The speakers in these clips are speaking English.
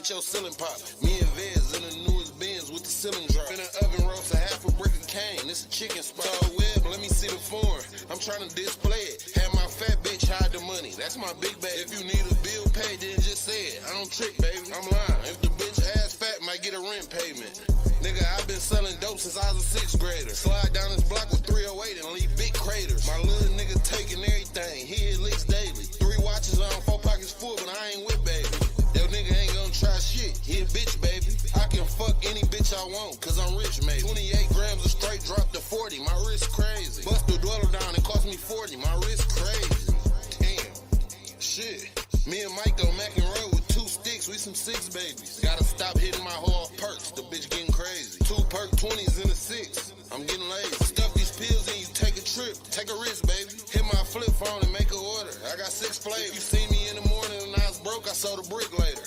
Get your ceiling pop. Me and Vez in the newest Benz with the ceiling drop. In an oven roast a half a brick of cane. It's a chicken spot. So web, let me see the form. I'm trying to display it. Have my fat bitch hide the money. That's my big bag. If you need a bill paid, then just say it. I don't trick, baby. I'm lying. If the bitch ass fat, might get a rent payment. Nigga, I've been selling dope since I was a 6th grader. Slide down this block with 308 and leave big craters. My little nigga taking everything. He hit licks daily. 3 watches on, 4 pockets full, but I ain't with baby. Yo nigga ain't gonna try shit. He a bitch, baby. I can fuck any bitch I want, cause I'm rich, maybe. 28 grams of straight drop to 40. My wrist crazy. Bust the dweller down, it cost me 40. My wrist crazy. Damn. Shit. Me and Mike go Mac and roll with 2 sticks, we some 6 babies. Gotta stop hitting my hoe off perks, the bitch getting crazy. 2 perk 20s in a 6, I'm getting lazy. Stuff these pills and you take a trip, take a risk, baby. Hit my flip phone and make an order, I got 6 flavors. If you see me in the morning and I was broke, I sold a brick later.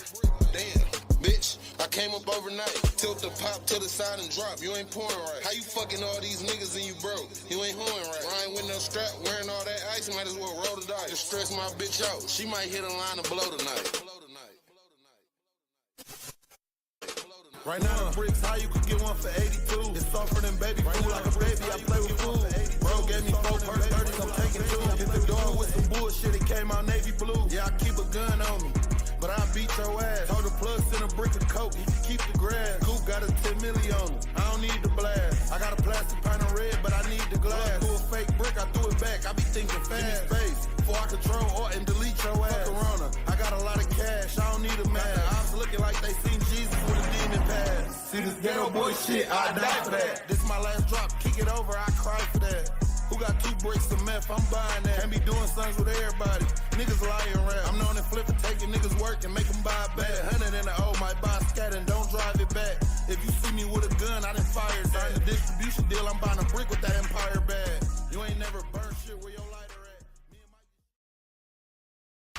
Damn, bitch, I came up overnight. Tilt the pop to the side and drop, you ain't pouring right. How you fucking all these niggas and you broke? You ain't hoeing right. Ryan with no strap, wearing all that ice, might as well roll the dice. Just stress my bitch out, she might hit a line of blow tonight. Right now, bricks high, you could get one for 82. It's softer than baby food, like a baby, I play with food. Bro gave me 4 purse 30s, I'm taking 2. Hit the door with some bullshit, it came out navy blue. Yeah, I keep a gun on me, but I beat your ass. Told the plug, send a brick of coke, he can keep the grass. Coop got a 10 milli on me, I don't need the blast. I got a plastic pint of red, but I need the glass. Do a fake brick, I threw it back, I be thinking fast. Give me space, before I control or and delete your ass. Fuck Corona, I got a lot of cash, I don't need a mask. I was looking like they seen Jesus with a demon pass. See this ghetto boy shit, I die for that. This my last drop, kick it over, I cry for that. Who got 2 bricks of meth? I'm buying that. Can't be doing songs with everybody. Niggas lying rap. I'm known to flip and taking niggas work and make them buy it back. 100 in the O, might buy a scat and don't drive it back. If you see me with a gun, I done fired. Sign the distribution deal, I'm buying a brick with that Empire bag. You ain't never burn shit where your lighter at.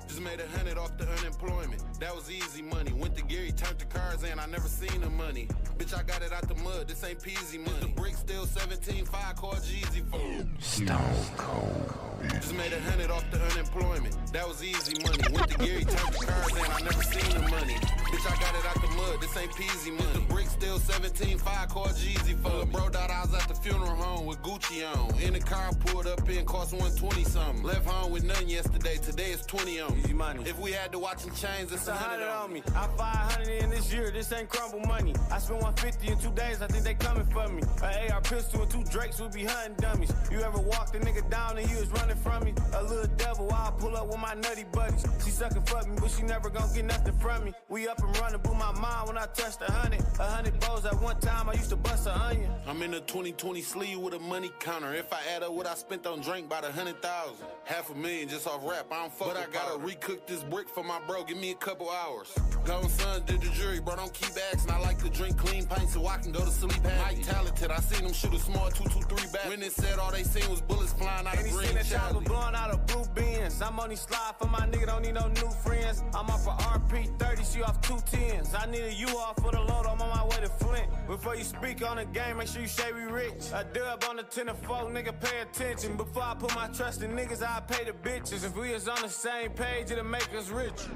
Just made 100 off the unemployment. That was easy money. Went to Gary, turned the cars in. I never seen the money. Bitch, I got it out the mud. This ain't peasy money. The brick still 17.5, call Jeezy for Stone Cold. Just made 100 off the unemployment. That was easy money. Went to Gary, turned the cars in. I never seen the money. Bitch, I got it out the mud. This ain't peasy money. The brick still 17.5, call Jeezy for bro thought I was at the funeral home with Gucci on. In the car, pulled up in, cost 120 something. Left home with none yesterday. Today it's 20 on me. Easy money. If we had to watch them change, it's 100 on me. I 500 in this year, this ain't crumble money. I spent 150 in 2 days, I think they coming for me. An AR pistol and 2 Drakes, we be hunting dummies. You ever walked a nigga down and he was running from me? A little devil, I'll pull up with my nutty buddies. She suckin' fuck me, but she never gon' get nothing from me. We up and running, blew my mind when I touched 100. 100 bows at one time, I used to bust an onion. I'm in a 2020 sleeve with a money counter. If I add up what I spent on drink, about 100,000. $500,000 just off rap, I don't fuck. But I gotta recook this brick for my bro, give me a couple hours. Gone son did the jury, bro, don't keep asking. I like to drink clean pints so I can go to sleep happy. Mike talented, I seen him shoot a small 2-2-3 back. When it said all they seen was bullets flying out of green. And he seen a chopper blowing out of blue beans. I'm on these slide for my nigga, don't need no new friends. I'm off for RP30, she off 2 10s. I need a U off for the load, I'm on my way to Flint. Before you speak on the game, make sure you say we rich. A dub on the 10 to 4, nigga, pay attention. Before I put my trust in niggas, I pay the bitches. If we is on the same page, it'll make us rich.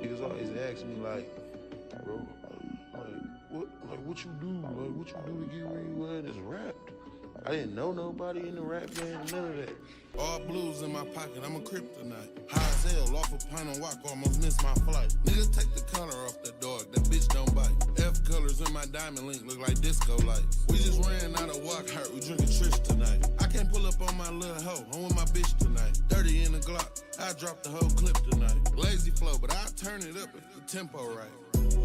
Niggas always ask me like, bro, what you do? Like, what you do to get where you at? It's rap. I didn't know nobody in the rap game, none of that. All blues in my pocket, I'm a kryptonite. High as hell, off a pint and walk, almost missed my flight. Niggas take the color off the dog, that bitch don't bite. F colors in my diamond link look like disco lights. We just ran out of walk hurt, we drinking Trish tonight. I can't pull up on my little hoe, I'm with my bitch tonight. 30 in the Glock, I dropped the whole clip tonight. Lazy flow, but I'll turn it up if the tempo right.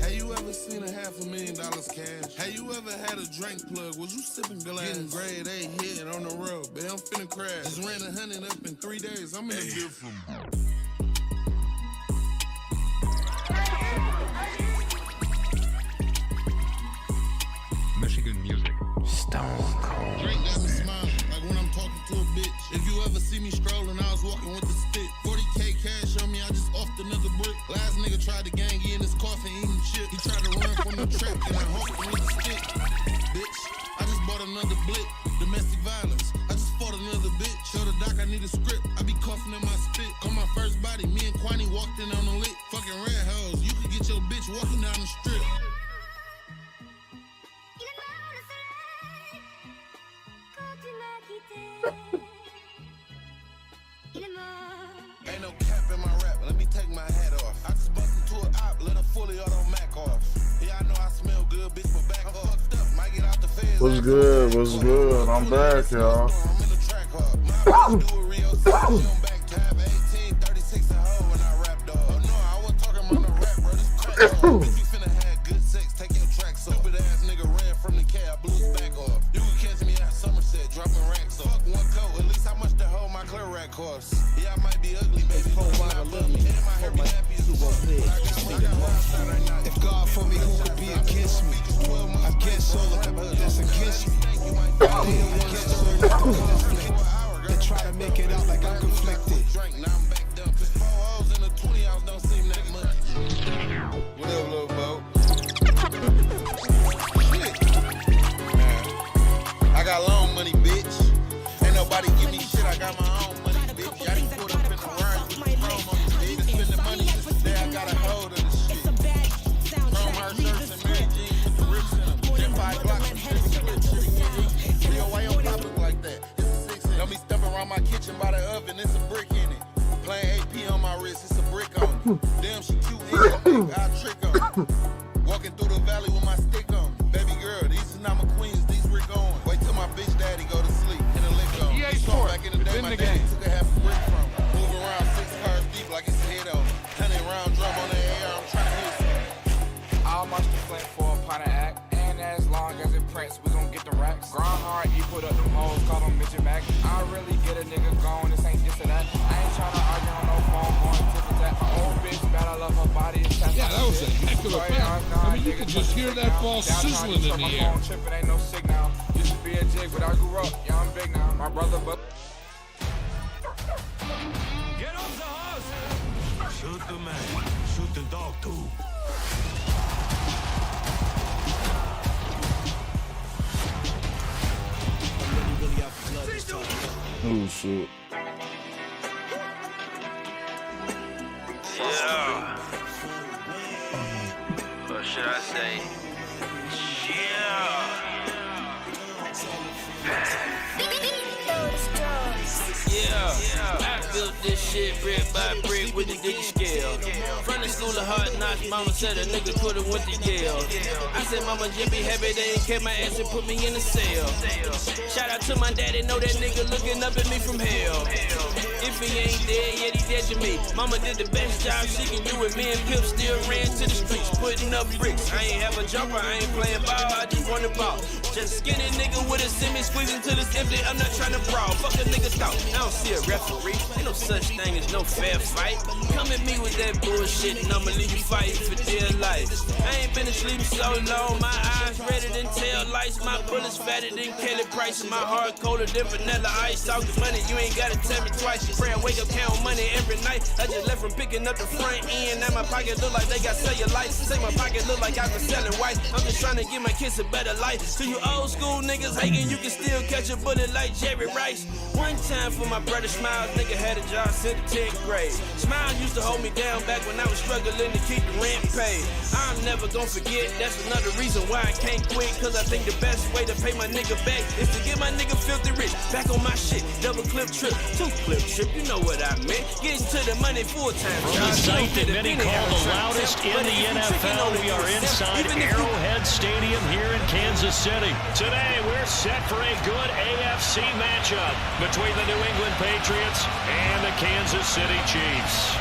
Have you ever seen $500,000 cash? Have you ever had a drink plug? Was you sipping glass? Getting grade A hit on the road, man, I'm finna crash. Just ran 100 up in 3 days, I'm in a different. Michigan music. Stone Cold. Drake got me smiling, like when I'm talking to a bitch. If you ever see me strolling, I was walking with the stick. 40K cash on me, I just offed another brick. Last nigga tried to gang, he in his coffin eating shit. He tried to run from the trap, and I honked him with the stick. Bitch. Ain't no cap in my rap, let me take my hat off. I just bust into an op, let a fully auto Mac off. Yeah, I know I smell good, bitch, but back off. Might get out the feds. What's good? What's good? I'm back, y'all. I'm in the track hub. My bitch do a Rio 6, on back tab 18, 36 a hoe when I rap, dog. Oh no, I was talking about no rap, bro. This crack dog. Bitch, you finna have good sex, take your tracks off. Stupid ass nigga ran from the cab, blew his back off. You can catch me at Somerset, dropping racks off. Fuck one coat, at least how much the hoe my clear rack costs. Yeah, I might be ugly, baby, but I'm not ugly. And my hair be happy as fuck. If God for me, who could be against me? Against all of them that's against me. They try to make it out like I'm conflicted. Now I'm backed up. 4 hoes in a 20 ounce don't seem that much. What up, little Bo? I got loan money, bitch. Ain't nobody give me shit. I got my own money, bitch. Y'all done put up in the ride with the chrome on the bitch. Spend the money since the day I got a hold of the shit. Chrome hard shirts and Mary jeans with the rips in them. Them 5 blocks and 50 clips shit again. Yo, why your pop look like that? It's a 6 inch. Don't be stepping around my kitchen by the oven. It's a brick in it. Playing AP on my wrist. It's a brick on it. Damn, she cute. I trick on it. Walking through the valley with my stick on it. Baby girl, these is not my queens. These Rick on. Wait till my bitch daddy go to sleep in a lick on. EA Sports. Back in the day, my daddy took a half a brick from me. Move around 6 cars deep like it's a head on. 100 round drum on the air. I'm trying to hit something. I'll march the flame for a pot of act. And as long as it prints, we gon' get the racks. Grind hard, you put up them hoes, call them Mitchell Mac. I really get a nigga gone, this ain't this or that. I ain't tryna argue on no phone, going tit for tat. Old bitch, bad, I love her body. Yeah, that was a heck of a pass. I mean, you could just hear that ball sizzling in the air. It ain't no signal. Used to be a jig, but I grew up. Yeah, I'm big now. My brother, but. Get off the house! Shoot the man. Shoot the dog too. Oh shit. Yeah. What should I say? Yeah, I built this shit brick by brick with the diggy scale. From the school of hard knocks, mama said a nigga could've went to Yale. I said, mama, just be happy they ain't kept my ass and put me in a cell. Shout out to my daddy, know that nigga looking up at me from hell. If he ain't dead yet, he dead to me. Mama did the best job she can do, and me and Pip still ran to the streets, putting up bricks. I ain't have a jumper, I ain't playing ball, I just want the ball. Just skinny nigga with a semi squeezing till it's empty, I'm not trying to brawl. Fuck a nigga thought, I don't see a referee. Ain't no such thing as no fair fight. Come at me with that bullshit and I'ma leave you fighting for dear life. I ain't been asleep so long, my eyes redder than tail lights. My bullets fatter than Kelly Price, my heart colder than vanilla ice. Talking money, you ain't gotta tell me twice. You pray and wake up count money every night. I just left from picking up the front end. Now my pocket look like they got cellulite. Say my pocket look like I've been selling white. I'm just trying to give my kids a better life. To you old school niggas hating, you can still catch a bullet like Jerry Rice. One time for my brother Smiles, nigga had a job since the 10th grade. Smiles used to hold me down back when I was struggling to keep the rent paid. I'm never gonna forget, that's another reason why I can't quit. Cause I think the best way to pay my nigga back is to get my nigga filthy rich. Back on my shit, double clip trip, 2 clip trip, you know what I meant. Getting to the money full time. From the site that many call the loudest in the NFL, we are inside Arrowhead Stadium here in Kansas City. Today, we're set for a good AFC matchup between the New England Patriots and the Kansas City Chiefs.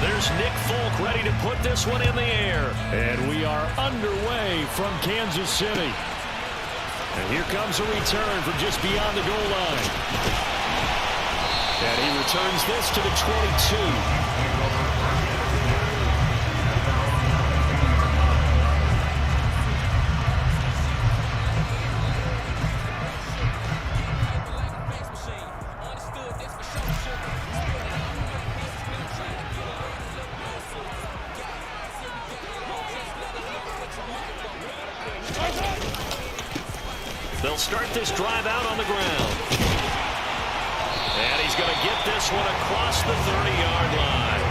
There's Nick Folk ready to put this one in the air. And we are underway from Kansas City. And here comes a return from just beyond the goal line. And he returns this to the 22. They'll start this drive out on the ground. And he's going to get this one across the 30-yard line.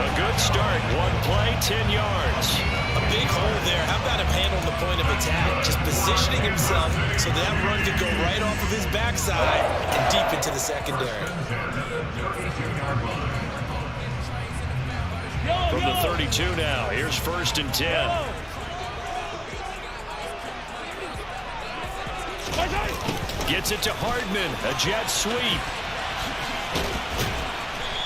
A good start. One play, 10 yards. A big hole there. How about him handling the point of attack? Just positioning himself so that run could go right off of his backside and deep into the secondary. From the 32 now, here's 1st and 10. Gets it to Hardman, a jet sweep.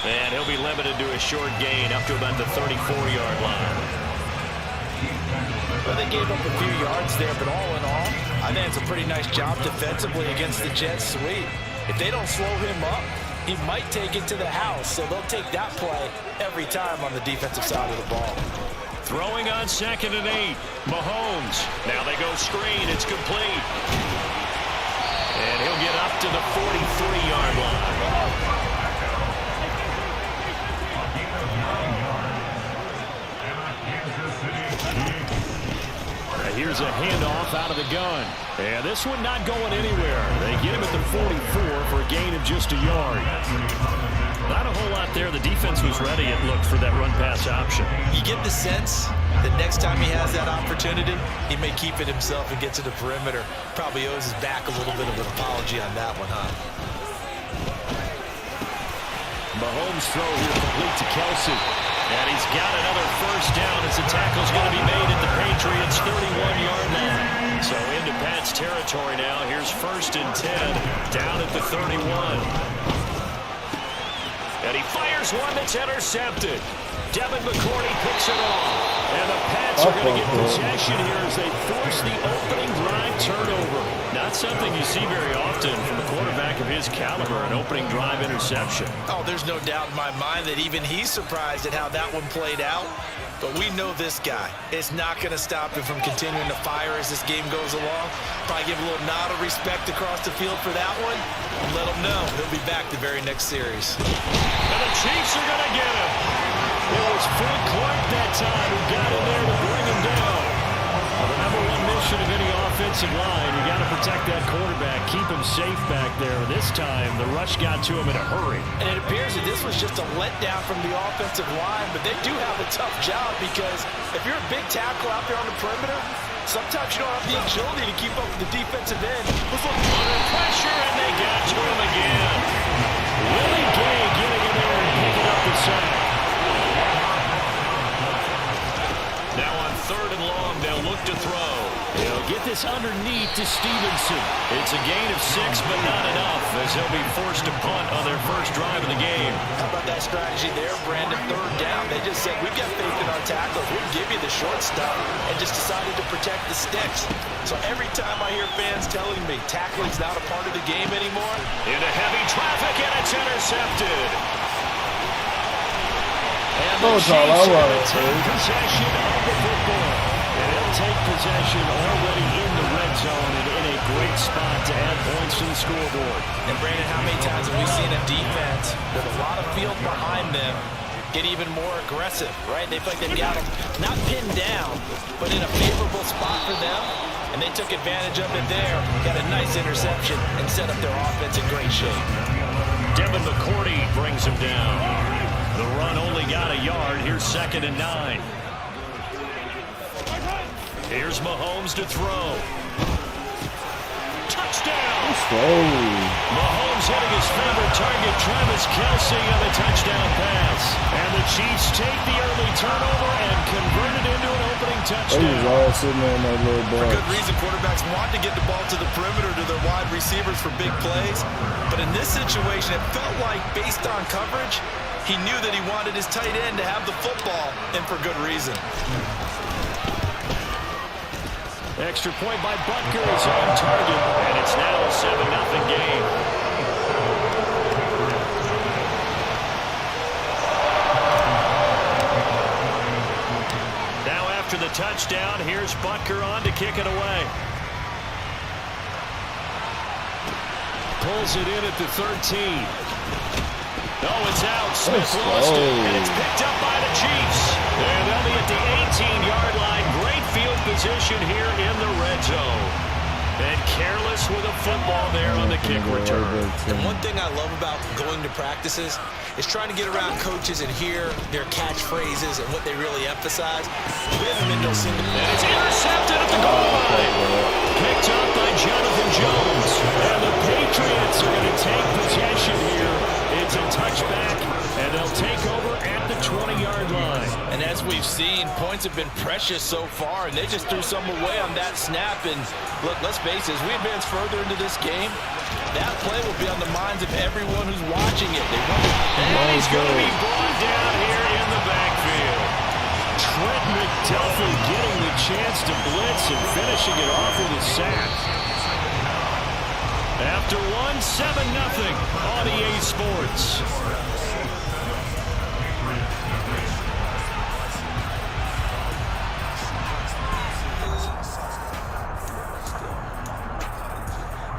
And he'll be limited to a short gain up to about the 34-yard line. Well, they gave up a few yards there, but all in all, I think it's a pretty nice job defensively against the jet sweep. If they don't slow him up, he might take it to the house, so they'll take that play every time on the defensive side of the ball. Throwing on 2nd and 8, Mahomes. Now they go screen, it's complete. And he'll get up to the 43-yard line. Here's a handoff out of the gun. And this one not going anywhere. They get him at the 44 for a gain of just a yard. Not a whole lot there. The defense was ready, it looked, for that run-pass option. You get the sense that next time he has that opportunity, he may keep it himself and get to the perimeter. Probably owes his back a little bit of an apology on that one, huh? Mahomes throw here complete to Kelsey. And he's got another 1st down as the tackle's going to be made at the Patriots' 31-yard line. So into Pat's territory now. Here's 1st and 10 down at the 31. And he fires one that's intercepted. Devin McCourty picks it off. And the Pats are going to get possession here as they force the opening drive turnover. Not something you see very often from a quarterback of his caliber, an opening drive interception. Oh, there's no doubt in my mind that even he's surprised at how that one played out. But we know this guy. It's not going to stop him from continuing to fire as this game goes along. Probably give a little nod of respect across the field for that one. And let him know he'll be back the very next series. And the Chiefs are going to get him. It was Frank Clark that time who got in there to bring him down. The number one mission of any offensive line, you got to protect that quarterback, keep him safe back there. This time, the rush got to him in a hurry. And it appears that this was just a letdown from the offensive line, but they do have a tough job because if you're a big tackle out there on the perimeter, sometimes you don't have the agility to keep up with the defensive end. Under pressure, and they got to him again. Willie Gay getting in there and picking up the sack. Now on 3rd and long, they'll look to throw. They'll get this underneath to Stevenson. It's a gain of 6, but not enough, as they'll be forced to punt on their first drive of the game. How about that strategy there, Brandon? 3rd down. They just said, we've got faith in our tackles. We'll give you the short stuff, and just decided to protect the sticks. So every time I hear fans telling me tackling's not a part of the game anymore. Into heavy traffic, and it's intercepted. And the Chiefs are going to take possession of the football. And they'll take possession already in the red zone and in a great spot to add points to the scoreboard. And Brandon, how many times have we seen a defense with a lot of field behind them get even more aggressive, right? They feel like they've got them not pinned down, but in a favorable spot for them. And they took advantage of it there, got a nice interception, and set up their offense in great shape. Devin McCourty brings him down. The run only got a yard. Here's 2nd and 9. Here's Mahomes to throw. Touchdown! Mahomes hitting his favorite target, Travis Kelce, on the touchdown pass. And the Chiefs take the early turnover and convert it into an opening touchdown. They was all sitting there in that little box. For good reason, quarterbacks want to get the ball to the perimeter to their wide receivers for big plays. But in this situation, it felt like, based on coverage, he knew that he wanted his tight end to have the football, and for good reason. Extra point by Butker is on target, and it's now a 7-0 game. Now after the touchdown, here's Butker on to kick it away. Pulls it in at the 13. Oh, it's out. Smith lost it, and it's picked up by the Chiefs. And they'll be at the 18-yard line. Great field position here in the red zone. And careless football there on the kick return. And one thing I love about going to practices is trying to get around coaches and hear their catchphrases and what they really emphasize. We haven't been to a single... And it's intercepted at the goal line. Picked up by Jonathan Jones. And the Patriots are going to take possession here. It's a touchback, and they'll take over at the 20-yard line. And as we've seen, points have been precious so far, and they just threw some away on that snap. And look, let's face it, as we advance further into this game, that play will be on the minds of everyone who's watching it. And he's going to be brought down here in the backfield. Trent McDuffie getting the chance to blitz and finishing it off with a sack. After 7-0 on EA Sports.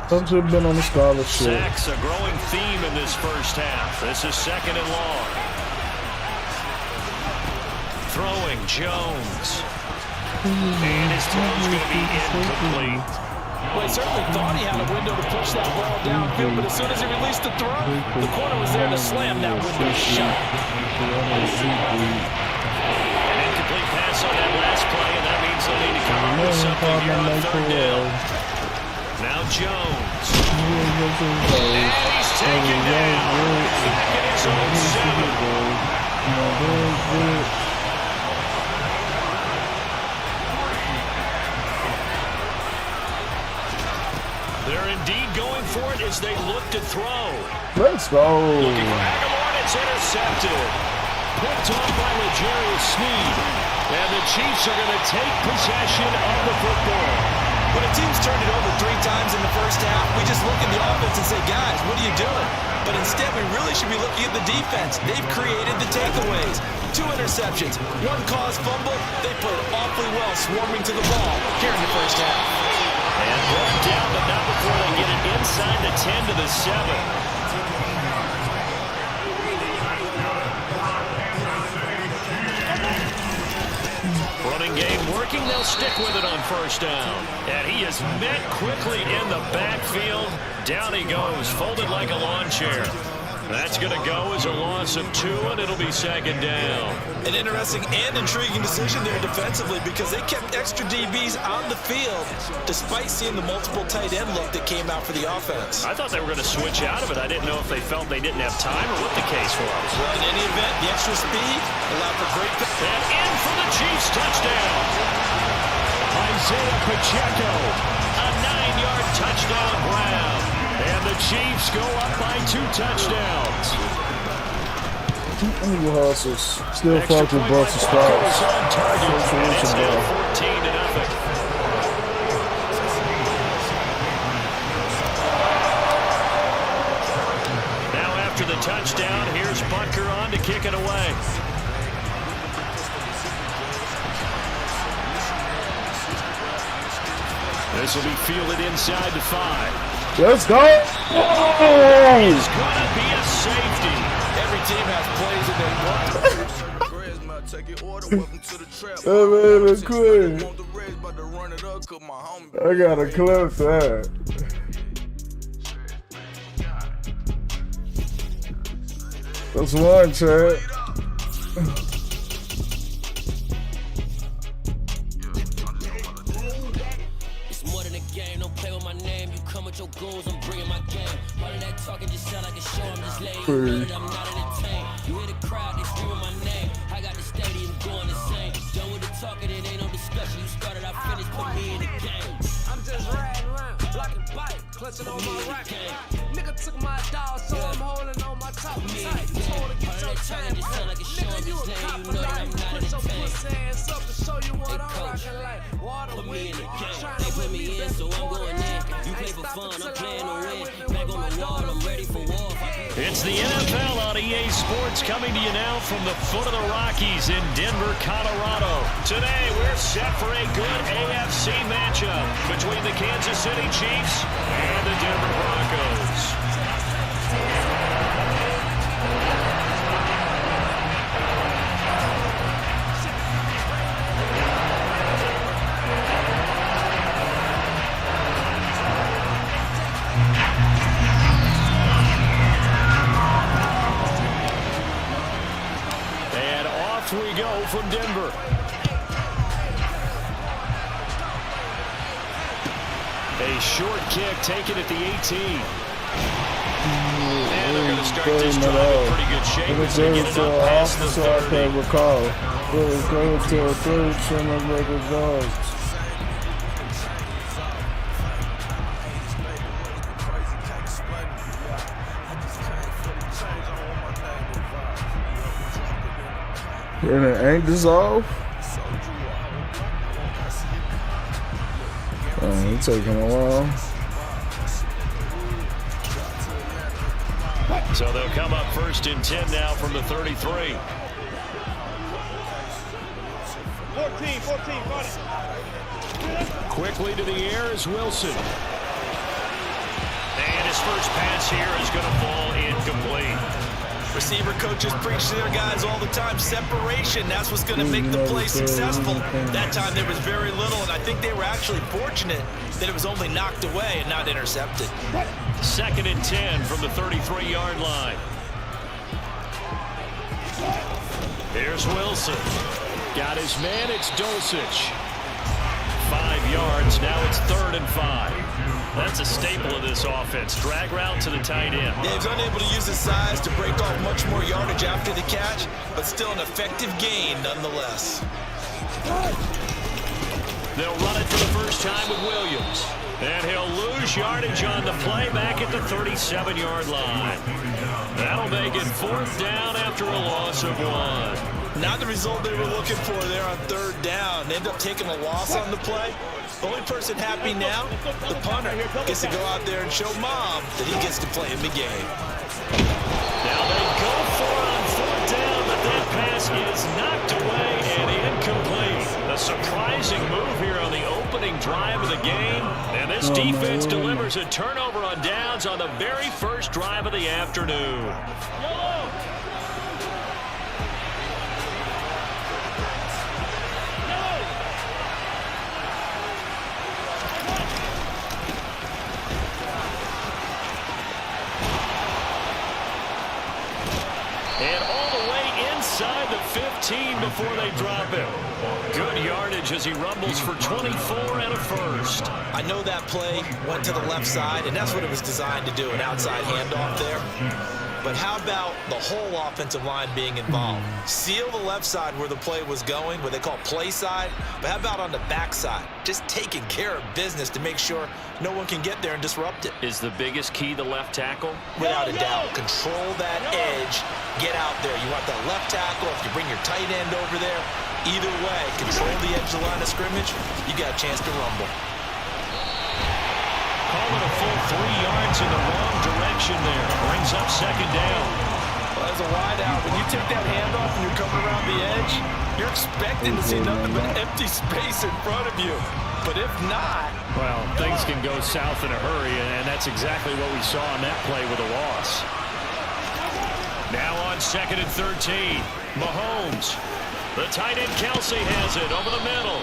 Cubs have been on the scholarship. Sacks a growing theme in this first half. This is 2nd and long. Throwing Jones. And his throw's going to be incomplete. Well, he certainly thought he had a window to push that ball downfield, but as soon as he released the throw, the corner was there to slam that window shut. An incomplete pass on that last play, and that means they'll need to come up with something here on 3rd down. Now Jones. And he's taken down. Back in his own 7. They're indeed going for it as they look to throw. Let's go. Looking for Aguilar, it's intercepted. Picked off by L'Jarius Sneed. And the Chiefs are going to take possession of the football. When a team's turned it over 3 times in the first half, we just look at the offense and say, guys, what are you doing? But instead, we really should be looking at the defense. They've created the takeaways. 2 interceptions, 1 caused fumble. They played awfully well swarming to the ball here in the first half. And brought down, but not before they get it inside the 10 to the 7. Running game working, they'll stick with it on 1st down. And he is met quickly in the backfield. Down he goes, folded like a lawn chair. That's going to go as a loss of 2, and it'll be 2nd down. An interesting and intriguing decision there defensively because they kept extra DBs on the field despite seeing the multiple tight end look that came out for the offense. I thought they were going to switch out of it. I didn't know if they felt they didn't have time or what the case was. Well, in any event, the extra speed allowed for great... And in for the Chiefs touchdown. Isaiah Pacheco, a 9-yard touchdown grab. And the Chiefs go up by 2 touchdowns. Hustles. Still fuck with Brussels sprouts. And it's now 14-0. Now after the touchdown, here's Butker on to kick it away. This will be fielded inside the 5. Let's go! It's going to be a safety. Every team has plays in their Hey man, that's quick. I gotta clip that. That's one, Chad. Your goals, I'm bringing my game. All of that talking just sound like a show. I'm just laying good, I'm not entertained. You hear the crowd, they screaming my name. I got the stadium going insane. Done with the talking, it ain't no discussion. You started, I finished, put me in the game. I'm just riding around, blocking bite, clutching on my racket. Nigga took my dog, so I'm holding on my top tight. Told to get your time right. Nigga, you a cop for life. Put your pussy ass up to show you what I'm rocking like. Water with me, they put me in, so I'm going in. You play for fun, I'm playing to win. Back on the wall, I'm ready for war. It's the NFL on EA Sports coming to you now from the foot of the Rockies in Denver, Colorado. Today, we're set for a good AFC matchup between the Kansas City Chiefs and the Denver Broncos. Off we go from Denver. A short kick taken at the 18. And they're going to start this drive in pretty good shape as they get it up past the 30. I can't recall. Go to a third trim of record guards. And it ain't dissolved? Oh, it's taking a while. So they'll come up 1st and 10 now from the 33. 14, got it. Quickly to the air is Wilson. And his first pass here is going to fall incomplete. Receiver coaches preach to their guys all the time. Separation, that's what's going to make the play successful. That time there was very little, and I think they were actually fortunate that it was only knocked away and not intercepted. 2nd and 10 from the 33-yard line. Here's Wilson. Got his man, it's Dulcich. 5 yards, now it's 3rd and 5. That's a staple of this offense. Drag route to the tight end. Yeah, he's unable to use his size to break off much more yardage after the catch, but still an effective gain nonetheless. They'll run it for the first time with Williams. And he'll lose yardage on the play back at the 37-yard line. That'll make it 4th down after a loss of 1. Not the result they were looking for there on 3rd down. They end up taking a loss on the play. The only person happy now, the punter, gets to go out there and show Mom that he gets to play in the game. Now they go for it on 4th down, but that pass is knocked away and incomplete. A surprising move here on the opening drive of the game. And this defense delivers a turnover on downs on the very first drive of the afternoon. And all the way inside the 15 before they drop him. Good yardage as he rumbles for 24 and a first. I know that play went to the left side, and that's what it was designed to do, an outside handoff there. But how about the whole offensive line being involved? Seal the left side where the play was going, what they call play side. But how about on the back side? Just taking care of business to make sure no one can get there and disrupt it. Is the biggest key the left tackle? Without a doubt. Control that edge. Get out there. You want that left tackle. If you bring your tight end over there, either way, control the edge of the line of scrimmage, you got a chance to rumble. Call it a full 3 yards in the wrong direction there. Brings up 2nd down. Well, as a wide out, when you take that handoff and you're coming around the edge, you're expecting to see nothing but empty space in front of you. But if not... Well, things can go south in a hurry, and that's exactly what we saw on that play with a loss. Now on 2nd and 13, Mahomes. The tight end Kelsey has it over the middle.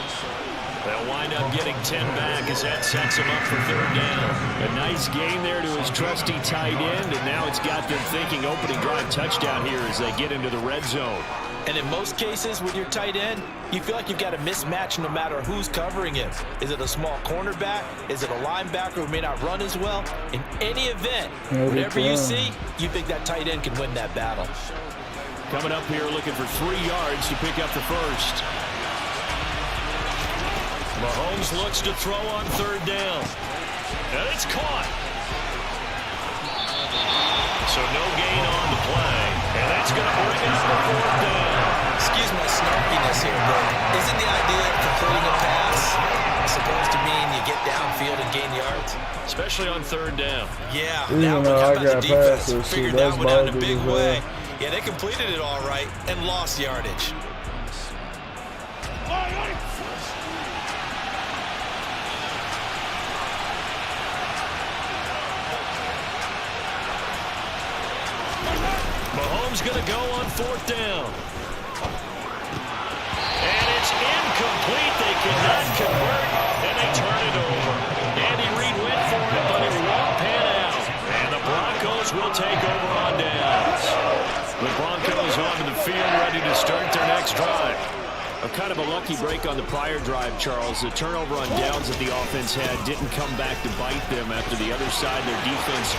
They'll wind up getting 10 back as that sets him up for 3rd down. A nice gain there to his trusty tight end, and now it's got them thinking opening drive touchdown here as they get into the red zone. And in most cases with your tight end, you feel like you've got a mismatch no matter who's covering him. Is it a small cornerback? Is it a linebacker who may not run as well? In any event, whatever you see, you think that tight end can win that battle. Coming up here looking for 3 yards to pick up the first. Mahomes looks to throw on 3rd down. And it's caught. So no gain on the play. And that's going to bring it up to 4th down. Excuse my snarkiness here, but isn't the idea of completing a pass supposed to mean you get downfield and gain yards? Especially on 3rd down. Yeah, now look, how about the defense? Figured that one out in a big way. Yeah, they completed it all right and lost yardage. Mahomes going to go on 4th down. And it's incomplete. They cannot convert, and they turn it over. Andy Reid went for it, but it won't pan out. And the Broncos will take over on downs. The Broncos onto the field ready to start their next next drive. A kind of a lucky break on the prior drive, Charles. The turnover on downs that the offense had didn't come back to bite them after the other side. Their defense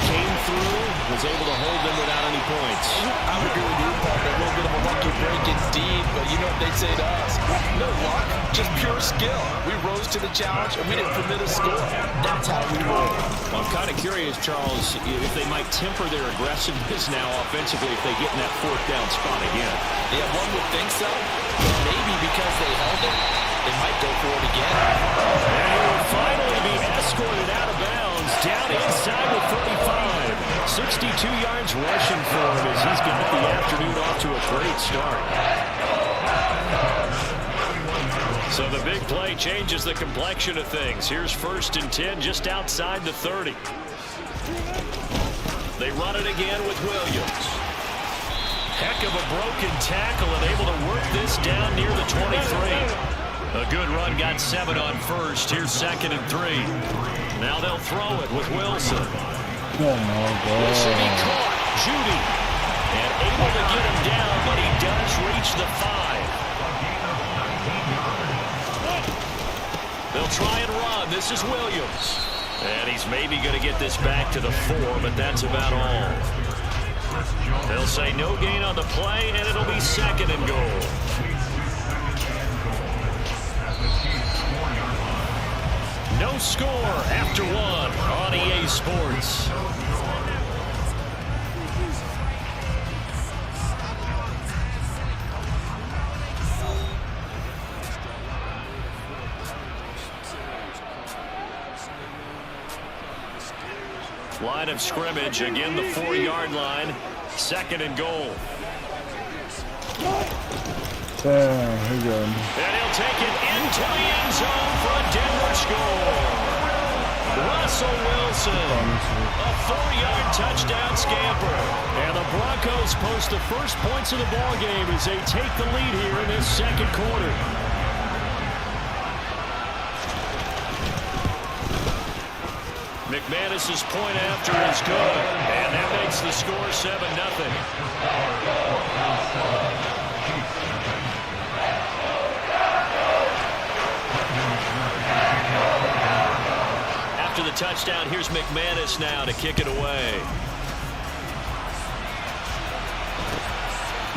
came through, was able to hold them without any points. I would agree with you, Parker. A little bit of a lucky break indeed, but you know what they say to us? No luck, just pure skill. We rose to the challenge, and we didn't permit a score. That's how we roll. Well, I'm kind of curious, Charles, if they might temper their aggressiveness now offensively if they get in that fourth down spot again. Yeah, one would think so. Maybe because they held it, they might go for it again. And he will finally be escorted out of bounds, down inside the 35. 62 yards rushing for him as he's got the afternoon off to a great start. So the big play changes the complexion of things. Here's 1st and 10 just outside the 30. They run it again with Williams. Heck of a broken tackle and able to work this down near the 23. A good run, got 7 on first. Here's 2nd and 3. Now they'll throw it with Wilson. Oh my God. This will be caught. Judy. And able to get him down, but he does reach the 5. They'll try and run. This is Williams. And he's maybe going to get this back to the 4, but that's about all. They'll say no gain on the play, and it'll be 2nd and goal. No score after 1 on EA Sports. Line of scrimmage, again the 4-yard line. 2nd and goal. Damn, he got him. And he'll take it into the end zone for a Denver score. Russell Wilson, a 4-yard touchdown scamper. And the Broncos post the first points of the ball game as they take the lead here in this 2nd quarter. McManus's point after is good, and that makes the score 7-0. After the touchdown, here's McManus now to kick it away.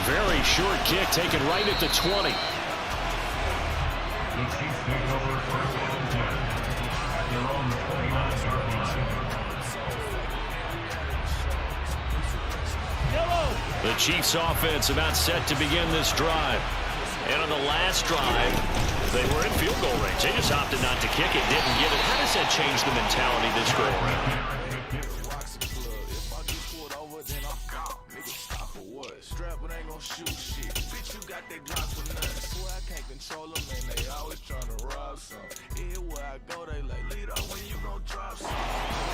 Very short kick, taken right at the 20. The Chiefs offense about set to begin this drive. And on the last drive, they were in field goal range. They just opted not to kick it, didn't get it. How does that change the mentality this go around?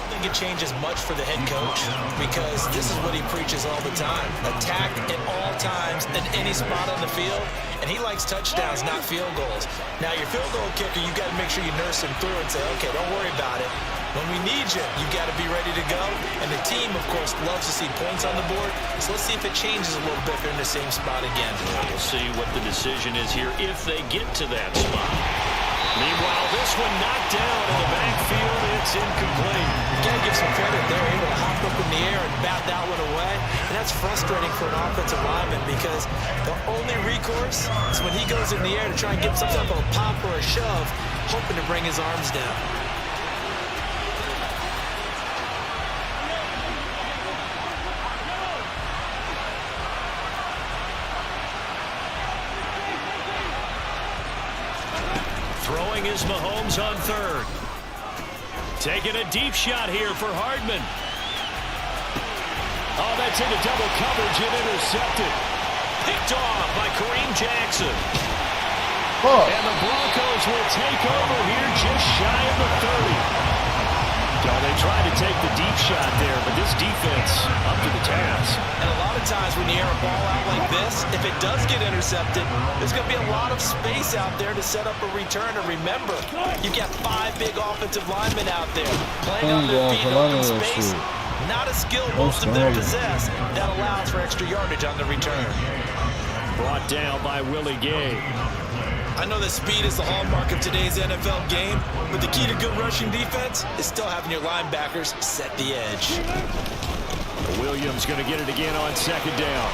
I think it changes much for the head coach because this is what he preaches all the time. Attack at all times in any spot on the field, and he likes touchdowns, not field goals. Now, your field goal kicker, you got to make sure you nurse him through and say, okay, don't worry about it. When we need you, you got to be ready to go. And the team, of course, loves to see points on the board. So let's see if it changes a little bit if they're in the same spot again. We'll see what the decision is here if they get to that spot. Meanwhile, this one knocked down in the backfield. It's incomplete. Gotta give some credit. They're able to hop up in the air and bat that one away. And that's frustrating for an offensive lineman because the only recourse is when he goes in the air to try and get some type of a pop or a shove, hoping to bring his arms down. Throwing is Mahomes on 3rd. Taking a deep shot here for Hardman. Oh, that's into double coverage and intercepted. Picked off by Kareem Jackson. Oh. And the Broncos will take over here just shy of the 30. Oh, they tried to take the deep shot there, but this defense up to the task. And a lot of times when you air a ball out like this, if it does get intercepted, there's going to be a lot of space out there to set up a return. And remember, you've got 5 big offensive linemen out there playing on their feet in open space. Not a skill most of them possess that allows for extra yardage on the return. Brought down by Willie Gay. I know that speed is the hallmark of today's NFL game, but the key to good rushing defense is still having your linebackers set the edge. Williams going to get it again on second down.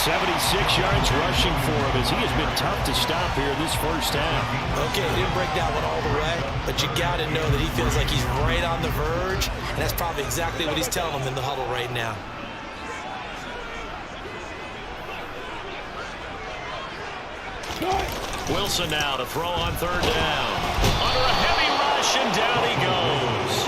76 yards rushing for him as he has been tough to stop here this first half. Okay, didn't break that one all the way, but you got to know that he feels like he's right on the verge, and that's probably exactly what he's telling them in the huddle right now. Wilson now to throw on third down. Under a heavy rush, and down he goes.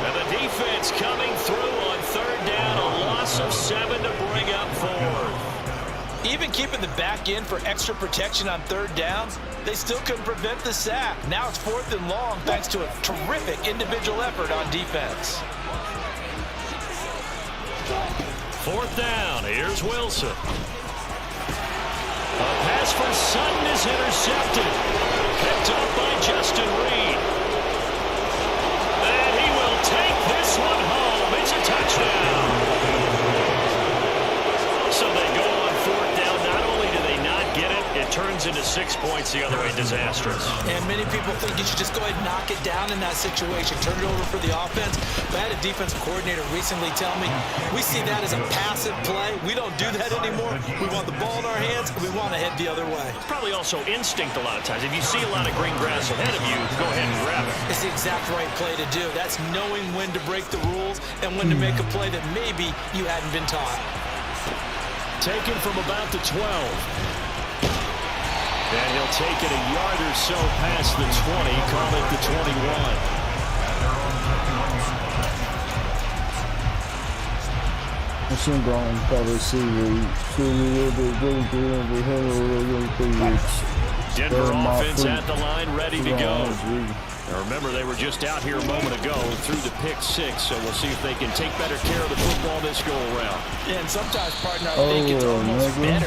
And the defense coming through on third down. A loss of 7 to bring up fourth. Even keeping the back end for extra protection on third downs, they still couldn't prevent the sack. Now it's 4th and long thanks to a terrific individual effort on defense. 4th down. Here's Wilson. A pass for Sutton is intercepted. Picked up by Justin Reed. And he will take this one home. It's a touchdown. So they go on 4th down. Not only do they not get it, it turns into 6 points the other way. Disastrous. And many people think you should just go ahead and knock it down in that situation. Turn it over for the offense. But I had a defensive coordinator recently tell me, we see that as a passive play. We don't do that anymore. We want the ball in our hands, and we want to head the other way. It's probably also instinct a lot of times. If you see a lot of green grass ahead of you, go ahead and grab it. It's the exact right play to do. That's knowing when to break the rules and when to make a play that maybe you hadn't been taught. Taken from about the 12. And he'll take it a yard or so past the 20, call it the 21. I should go and probably see Denver offense at the line, ready to go. Now remember, they were just out here a moment ago through the pick 6, so we'll see if they can take better care of the football this go-around. Yeah, and sometimes, partner, I think it's almost better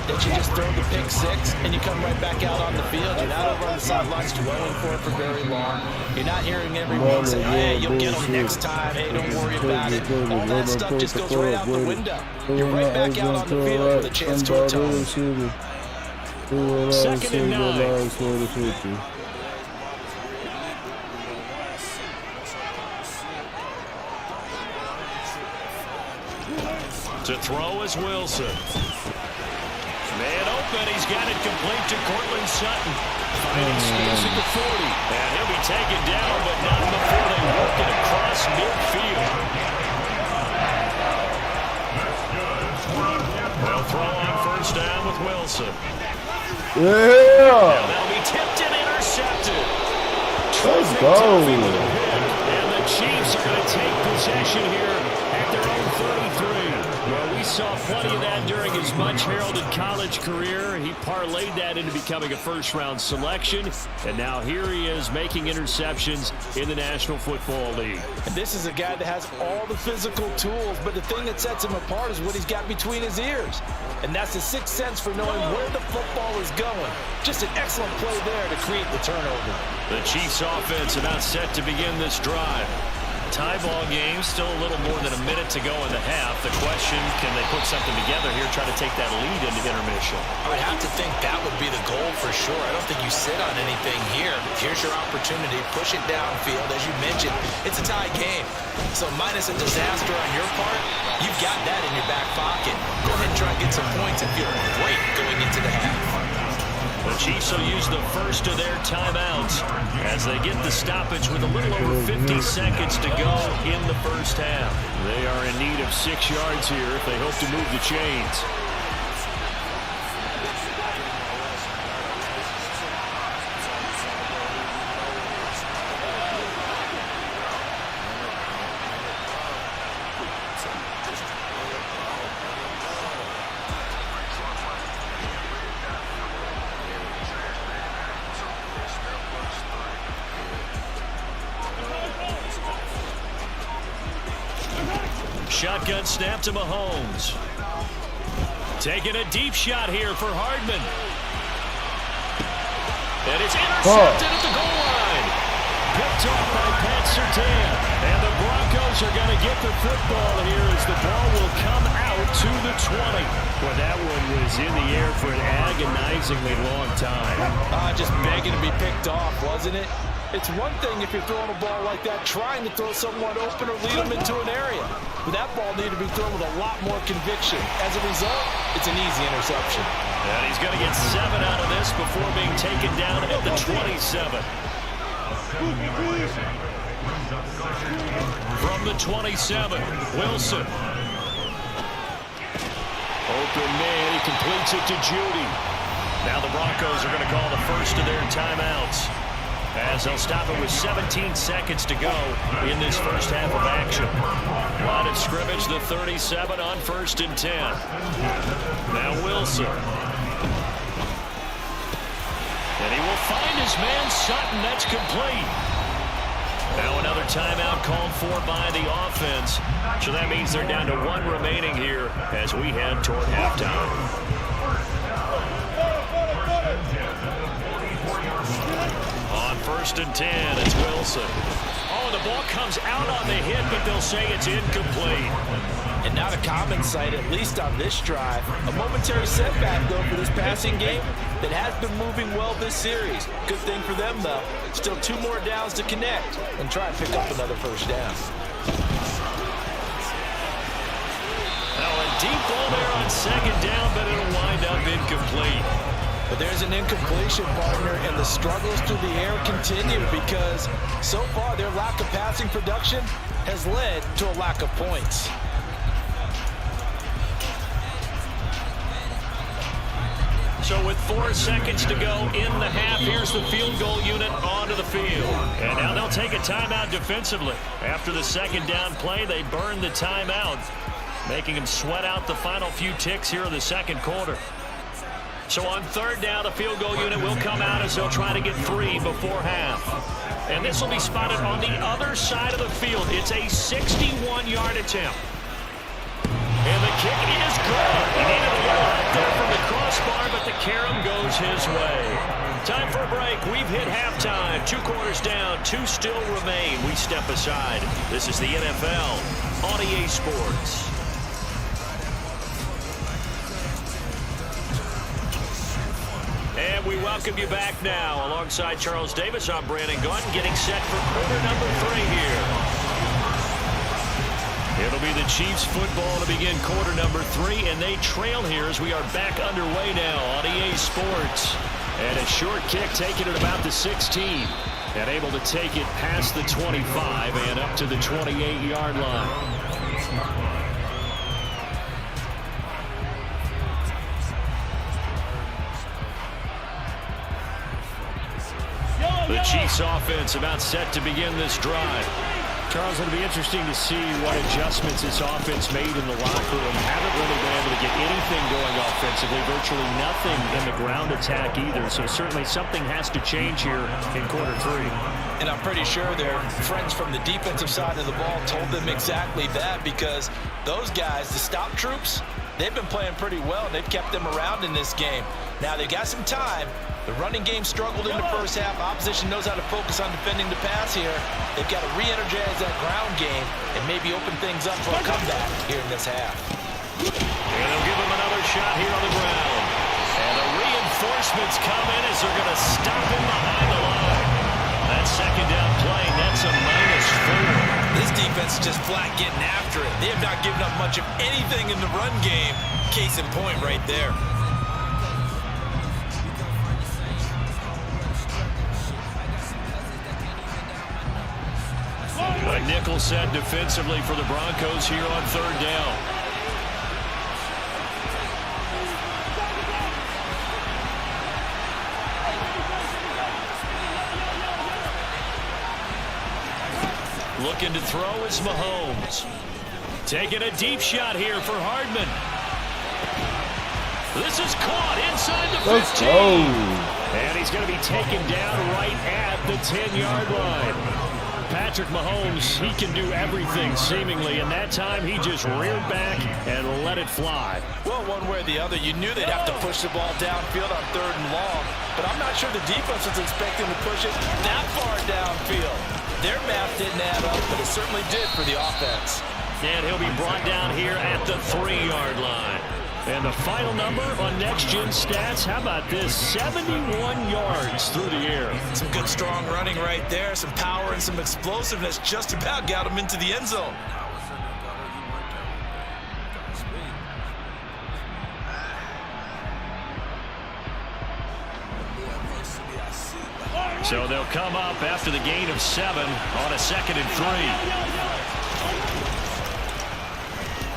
that you just throw the pick 6 and you come right back out on the field. You're not over on the sidelines dwelling for it for very long. You're not hearing everyone say, hey, you'll get them next time. Hey, don't worry about it. All that stuff just goes right out the window. You're right back out on the field with a chance to atone. 2nd and 9. To throw is Wilson. Man open. He's got it complete to Cortland Sutton. Finding space at the 40. And he'll be taken down, but not before they work it across midfield. They'll throw on 1st down with Wilson. Yeah! And they'll be tipped and intercepted. Let's go. And the Chiefs are going to take possession here at their own 33. Well, we saw plenty of that during his much-heralded college career. He parlayed that into becoming a first-round selection, and now here he is making interceptions in the National Football League. And this is a guy that has all the physical tools, but the thing that sets him apart is what he's got between his ears. And that's the 6th sense for knowing where the football is going. Just an excellent play there to create the turnover. The Chiefs offense about set to begin this drive. Tie ball game, still a little more than a minute to go in the half. The question, can they put something together here, try to take that lead into intermission? I would have to think that would be the goal for sure. I don't think you sit on anything here. Here's your opportunity. Push it downfield. As you mentioned, it's a tie game. So minus a disaster on your part, you've got that in your back pocket. Go ahead and try and get some points and feel great going into the half. The Chiefs will use the first of their timeouts as they get the stoppage with a little over 50 seconds to go in the first half. They are in need of 6 yards here if they hope to move the chains. Shotgun snap to Mahomes. Taking a deep shot here for Hardman. And it's intercepted at the goal line. Picked off by Pat Surtain. And the Broncos Broncos are going to get the football here as the ball will come out to the 20. Well, that one was in the air for an agonizingly long time. Just begging to be picked off, wasn't it? It's one thing if you're throwing a ball like that, trying to throw someone open or lead them into an area. But that ball needed to be thrown with a lot more conviction. As a result, it's an easy interception. And he's going to get 7 out of this before being taken down at the 27. From the 27, Wilson. Open man, he completes it to Judy. Now the Broncos are going to call the first of their timeouts, as they'll stop it with 17 seconds to go in this first half of action. Line of scrimmage, the 37 on 1st and 10. Now Wilson. And he will find his man Sutton. That's complete. Now another timeout called for by the offense. So that means they're down to 1 remaining here as we head toward halftime. On 1st and 10, it's Wilson. Oh, the ball comes out on the hit, but they'll say it's incomplete. And not a common sight, at least on this drive. A momentary setback, though, for this passing game that has been moving well this series. Good thing for them, though. Still 2 more downs to connect and try and pick up another first down. Now a deep ball there on 2nd down, but it'll wind up incomplete. But there's an incompletion, partner, and the struggles through the air continue because so far their lack of passing production has led to a lack of points. So with 4 seconds to go in the half, here's the field goal unit onto the field. And now they'll take a timeout defensively. After the 2nd down play, they burn the timeout, making them sweat out the final few ticks here in the 2nd quarter. So on 3rd down, the field goal unit will come out as they'll try to get 3 before half. And this will be spotted on the other side of the field. It's a 61-yard attempt. And the kick is good. He needed a little help there from the crossbar, but the carom goes his way. Time for a break. We've hit halftime. 2 quarters down, 2 still remain. We step aside. This is the NFL on EA Sports. And we welcome you back now. Alongside Charles Davis, I'm Brandon Gunn, getting set for quarter number 3 here. It'll be the Chiefs football to begin quarter number 3, and they trail here as we are back underway now on EA Sports. And a short kick taken at about the 16, and able to take it past the 25 and up to the 28-yard line. The Chiefs offense about set to begin this drive. Charles, it'll be interesting to see what adjustments this offense made in the locker room. Haven't really been able to get anything going offensively, virtually nothing in the ground attack either. So certainly something has to change here in quarter 3. And I'm pretty sure their friends from the defensive side of the ball told them exactly that, because those guys, the stop troops, they've been playing pretty well. They've kept them around in this game. Now they've got some time. The running game struggled in the first half. Opposition knows how to focus on defending the pass here. They've got to re-energize that ground game and maybe open things up for a comeback here in this half. And they'll give him another shot here on the ground. And the reinforcements come in as they're going to stop him behind the line. That 2nd down play, that's a -4. This defense is just flat getting after it. They have not given up much of anything in the run game. Case in point right there. A nickel set defensively for the Broncos here on 3rd down. Looking to throw is Mahomes. Taking a deep shot here for Hardman. This is caught inside the 15. Let's go. And he's going to be taken down right at the 10-yard line. Patrick Mahomes, he can do everything seemingly, and that time he just reared back and let it fly. Well, one way or the other, you knew they'd have to push the ball downfield on 3rd and long, but I'm not sure the defense was expecting to push it that far downfield. Their math math didn't add up, but it certainly did for the offense. And he'll be brought down here at the 3-yard line. And the final number on Next Gen Stats, how about this? 71 yards through the air. Some good strong running right there, some power and some explosiveness just about got him into the end zone. So they'll come up after the gain of 7 on a 2nd and 3.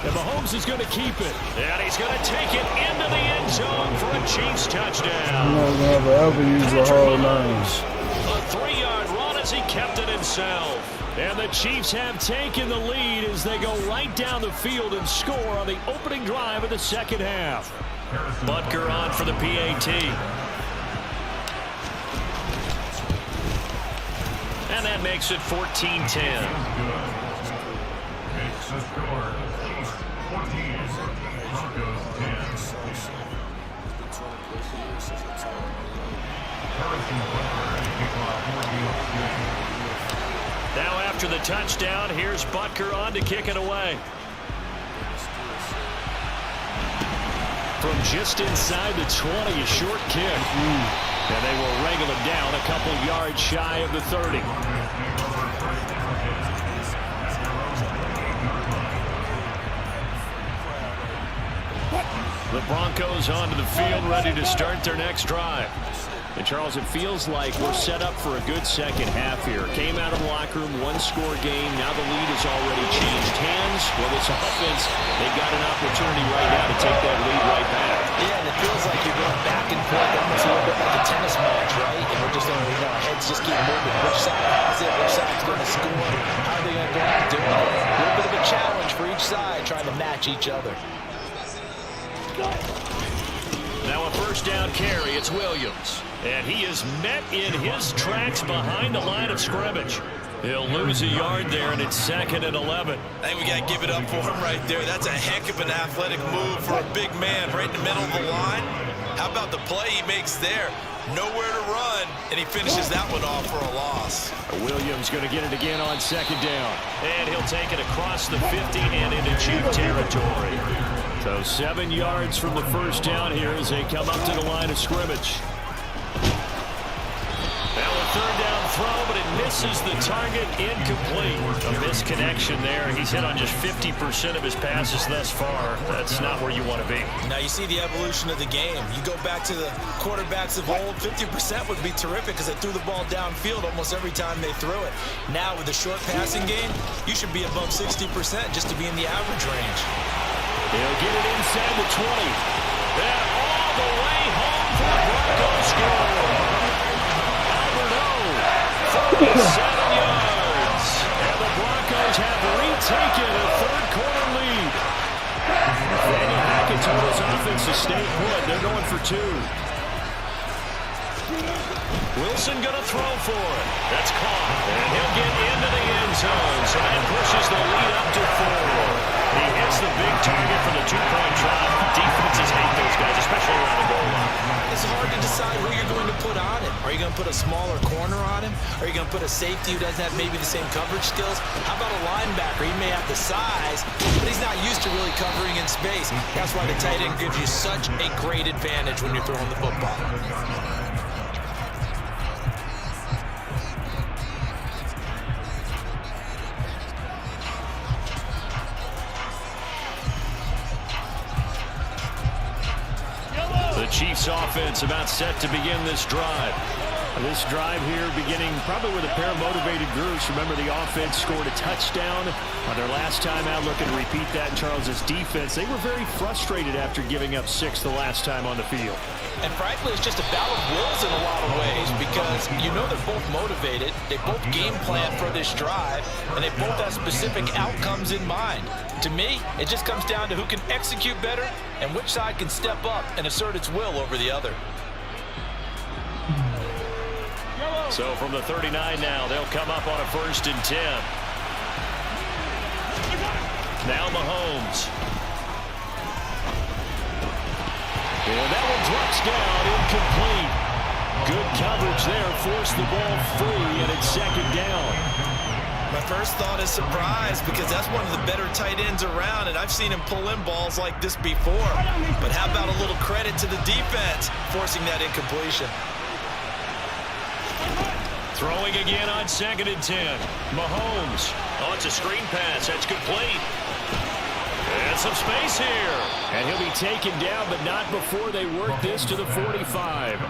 And Mahomes is going to keep it. And he's going to take it into the end zone for a Chiefs touchdown. You're not going to ever use the whole lines. A 3-yard run as he kept it himself. And the Chiefs have taken the lead as they go right down the field and score on the opening drive of the second half. Butker on for the PAT. And that makes it 14-10. Now after the touchdown, here's Butker on to kick it away. From just inside the 20, a short kick. And they will wrangle him down a couple yards shy of the 30. The Broncos onto the field, ready to start their next drive. And Charles, it feels like we're set up for a good second half here. Came out of the locker room, one-score game. Now the lead has already changed hands. Well, this offense, they've got an opportunity right now to take that lead right back. Yeah, and it feels like you're going back and forth, almost a little bit like a tennis match, right? And we're just, our heads just keep moving. Which side has it? Which side's going to score? How are they going to go out doing it? A little bit of a challenge for each side, trying to match each other. Now a first down carry. It's Williams. And he is met in his tracks behind the line of scrimmage. He'll lose a yard there, and it's 2nd and 11. I think we got to give it up for him right there. That's a heck of an athletic move for a big man right in the middle of the line. How about the play he makes there? Nowhere to run, and he finishes that one off for a loss. Williams going to get it again on 2nd down. And he'll take it across the 50 and into Chief territory. So 7 yards from the first down here as they come up to the line of scrimmage. Now a 3rd down throw, but it misses the target, incomplete. A misconnection there. He's hit on just 50% of his passes thus far. That's not where you want to be. Now you see the evolution of the game. You go back to the quarterbacks of old, 50% would be terrific because they threw the ball downfield almost every time they threw it. Now with the short passing game, you should be above 60% just to be in the average range. He'll get it inside the 20. And all the way home for the Broncos score. 47 yards. And the Broncos have retaken a third-quarter lead. Nathaniel Hackett told his offense to stay put. They're going for 2. Wilson going to throw for it. That's caught. And he'll get into the end zone. So that pushes the lead up to 4. He hits the big target for the 2-point try. Defenses hate those guys, especially around the goal line. It's hard to decide who you're going to put on him. Are you going to put a smaller corner on him? Are you going to put a safety who doesn't have maybe the same coverage skills? How about a linebacker? He may have the size, but he's not used to really covering in space. That's why the tight end gives you such a great advantage when you're throwing the football. The Chiefs offense about set to begin this drive. This drive here beginning probably with a pair of motivated groups. Remember, the offense scored a touchdown on their last time out. Looking to repeat that in Charles's defense. They were very frustrated after giving up 6 the last time on the field. And frankly, it's just a battle of wills in a lot of ways because you know they're both motivated. They both game plan for this drive, and they both have specific outcomes in mind. To me, it just comes down to who can execute better and which side can step up and assert its will over the other. So from the 39 now, they'll come up on a 1st and 10. Now Mahomes. And that one drops down, incomplete. Good coverage there, forced the ball free, and it's 2nd down. first thought is surprise because that's one of the better tight ends around, and I've seen him pull in balls like this before. But how about a little credit to the defense forcing that incompletion? Throwing again on 2nd and 10. Mahomes. Oh, it's a screen pass. That's complete. And some space here. And he'll be taken down, but not before they work this to the 45.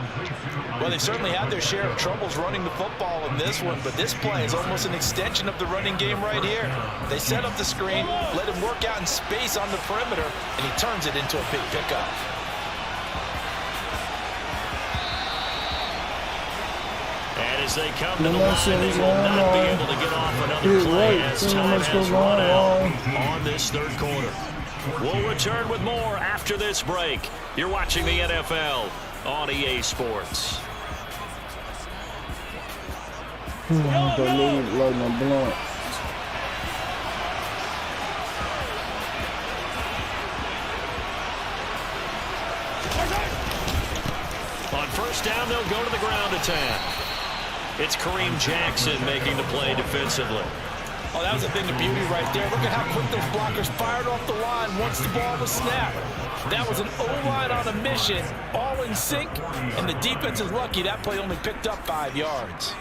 Well, they certainly had their share of troubles running the football in this one, but this play is almost an extension of the running game right here. They set up the screen, let him work out in space on the perimeter, and he turns it into a big pickup. And as they come to the line, they will not be able to get off another play as time has run out on this third quarter. We'll return with more after this break. You're watching the NFL on EA Sports. Deleted like my blunt. On first down, they'll go to the ground attack. It's Kareem Jackson making the play defensively. Oh, that was a thing of beauty right there. Look at how quick those blockers fired off the line once the ball was snapped. That was an O-line on a mission, all in sync, and the defense is lucky that play only picked up 5 yards.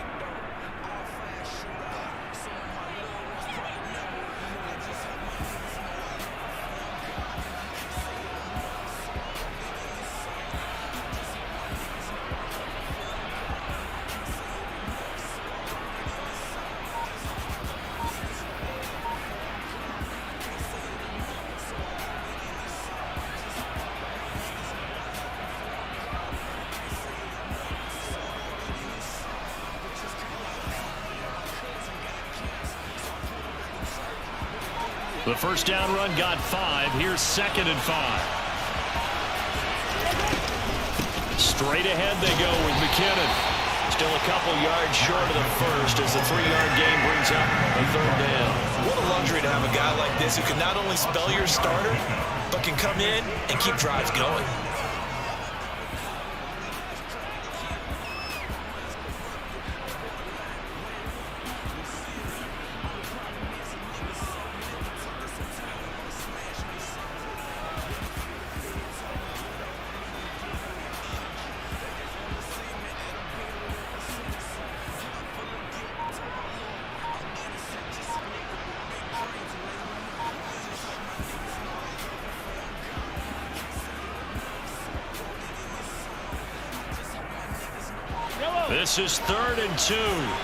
The first down run got 5. Here's 2nd and 5. Straight ahead they go with McKinnon. Still a couple yards short of the first as the 3-yard gain brings up a third down. What a luxury to have a guy like this who can not only spell your starter, but can come in and keep drives going. This is 3rd and 2.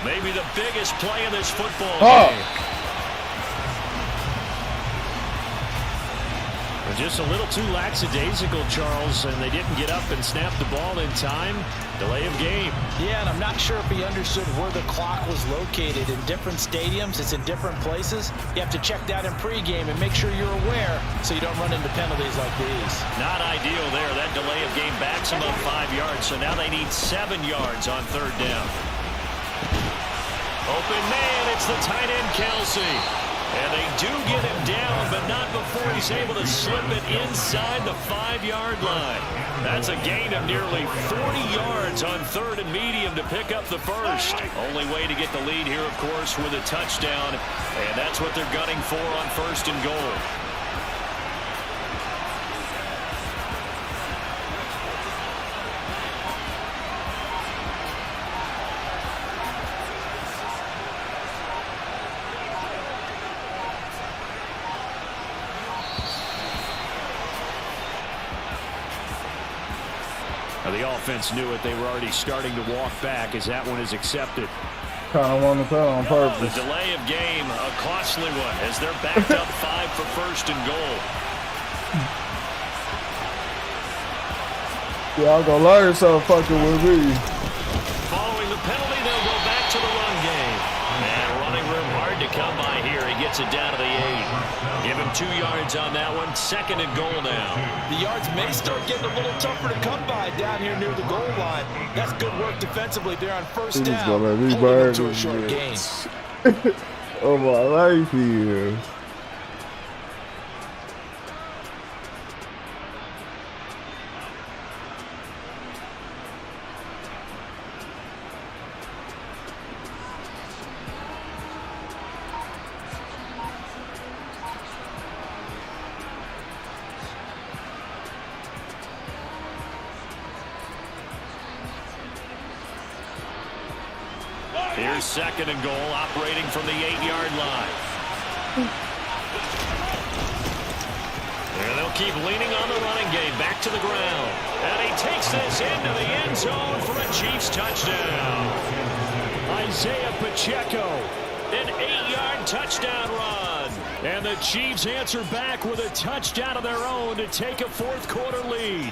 Maybe the biggest play in this football game. Just a little too lackadaisical, Charles, and they didn't get up and snap the ball in time. Delay of game. Yeah, and I'm not sure if he understood where the clock was located. In different stadiums, it's in different places. You have to check that in pregame and make sure you're aware so you don't run into penalties like these. Not ideal there. That delay of game backs them up 5 yards, so now they need 7 yards on 3rd down. Open man, it's the tight end, Kelsey. And they do get him down, but not before he's able to slip it inside the 5-yard line. That's a gain of nearly 40 yards on 3rd and medium to pick up the first. Only way to get the lead here, of course, with a touchdown. And that's what they're gunning for on 1st and goal. The offense knew it. They were already starting to walk back as that one is accepted. Kind of want to play on purpose. The delay of game, a costly one, as they're backed up 5 for 1st and goal. Y'all gonna learn something fucking with me. Following the penalty, they'll go back to the run game. And running room hard to come by here. He gets it down to the 8. Give him 2 yards on that one. 2nd and goal now. The yards may start getting a little tougher to come by down here near the goal line. That's good work defensively there on 1st down. Holding them to a short gain. Oh my life here. Here's 2nd and goal, operating from the 8-yard line. And they'll keep leaning on the running game. Back to the ground. And he takes this into the end zone for a Chiefs touchdown. Isaiah Pacheco, an 8-yard touchdown run. And the Chiefs answer back with a touchdown of their own to take a 4th-quarter lead.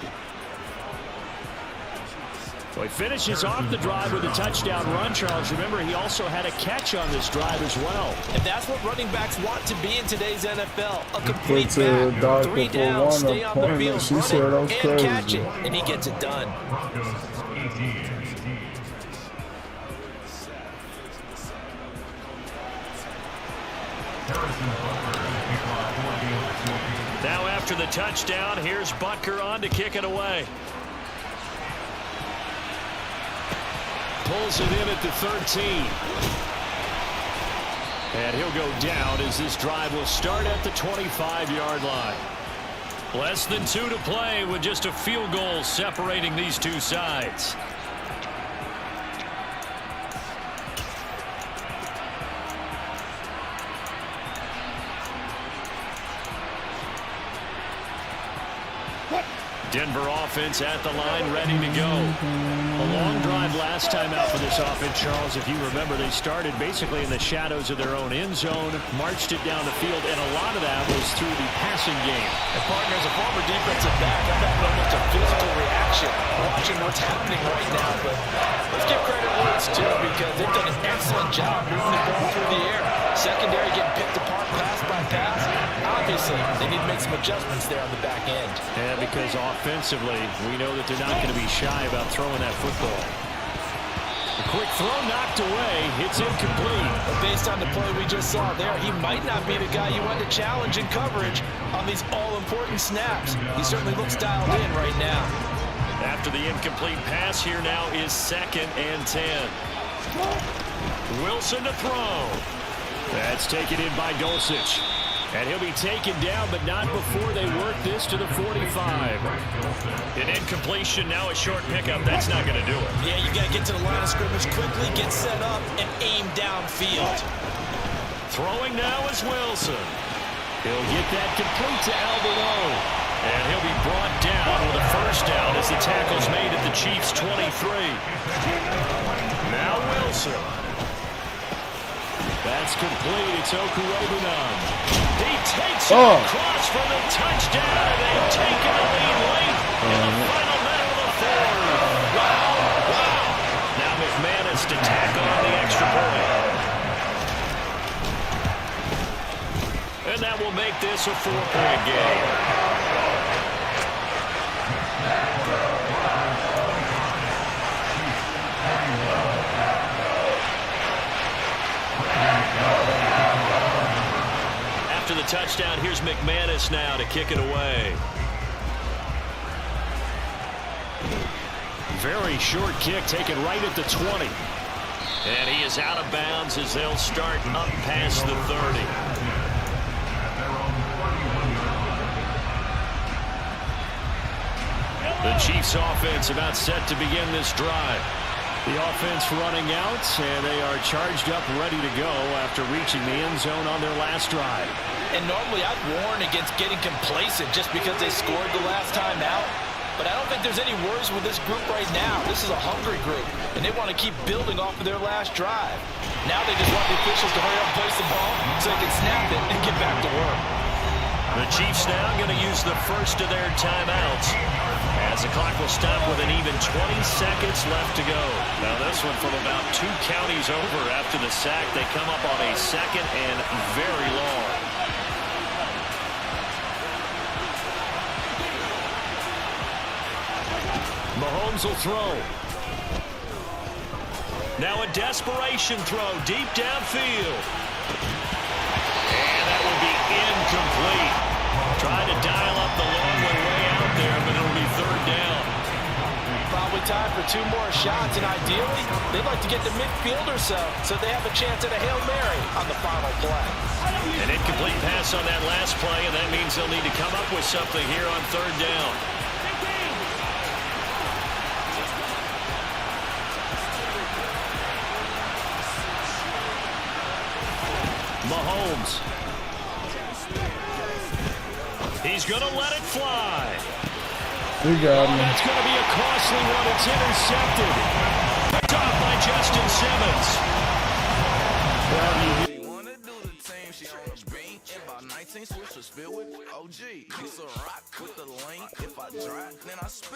Well, he finishes off the drive with a touchdown run, Charles. Remember, he also had a catch on this drive as well. And that's what running backs want to be in today's NFL. A complete back. 3 down, stay on the field, run it, and catch it. And he gets it done. Now after the touchdown, here's Butker on to kick it away. Pulls it in at the 13. And he'll go down as this drive will start at the 25-yard line. Less than 2 to play with just a field goal separating these two sides. Denver offense at the line, ready to go. A long drive last time out for this offense, Charles. If you remember, they started basically in the shadows of their own end zone, marched it down the field, and a lot of that was through the passing game. And partner, as a former defensive back, I'm having almost a physical reaction watching what's happening right now. But let's give credit where it's due, because they've done an excellent job moving the ball through the air. Secondary getting picked apart pass by pass. Obviously, they need to make some adjustments there on the back end. Yeah, because offensively, we know that they're not going to be shy about throwing that football. A quick throw knocked away. It's incomplete. But based on the play we just saw there, he might not be the guy you want to challenge in coverage on these all-important snaps. He certainly looks dialed in right now. After the incomplete pass, here now is 2nd and 10. Wilson to throw. That's taken in by Dulcich. And he'll be taken down, but not before they work this to the 45. An incompletion, now a short pickup. That's not going to do it. Yeah, you got to get to the line of scrimmage quickly, get set up, and aim downfield. Throwing now is Wilson. He'll get that complete to Alvarado. And he'll be brought down with a first down as the tackle's made at the Chiefs' 23. Now Wilson. That's complete. It's Okurebunan. He takes it across for the touchdown, and they've taken the lead late in the final minute of the 4th. Wow. Now McManus to tackle on the extra point. And that will make this a 4-point game. After the touchdown, here's McManus now to kick it away. Very short kick taken right at the 20. And he is out of bounds as they'll start up past the 30. The Chiefs offense about set to begin this drive. The offense running out, and they are charged up, ready to go after reaching the end zone on their last drive. And normally I'd warn against getting complacent just because they scored the last time out. But I don't think there's any worries with this group right now. This is a hungry group, and they want to keep building off of their last drive. Now they just want the officials to hurry up and place the ball so they can snap it and get back to work. The Chiefs now going to use the first of their timeouts, as the clock will stop with an even 20 seconds left to go. Now this one from about 2 counties over after the sack. They come up on a 2nd and very long. Mahomes will throw. Now a desperation throw deep downfield. And that will be incomplete. Trying to dial up the long way out there, but it'll be 3rd down. Probably time for 2 more shots, and ideally, they'd like to get to midfield or so they have a chance at a Hail Mary on the final play. An incomplete pass on that last play, and that means they'll need to come up with something here on 3rd down. Mahomes. He's going to let it fly. We got him. That's going to be a costly one. It's intercepted. Picked off by Justin Simmons. You wanna do the team, she on the bench. About 19 switches filled with OG. It's a rock with the link. If I drop, then I spit.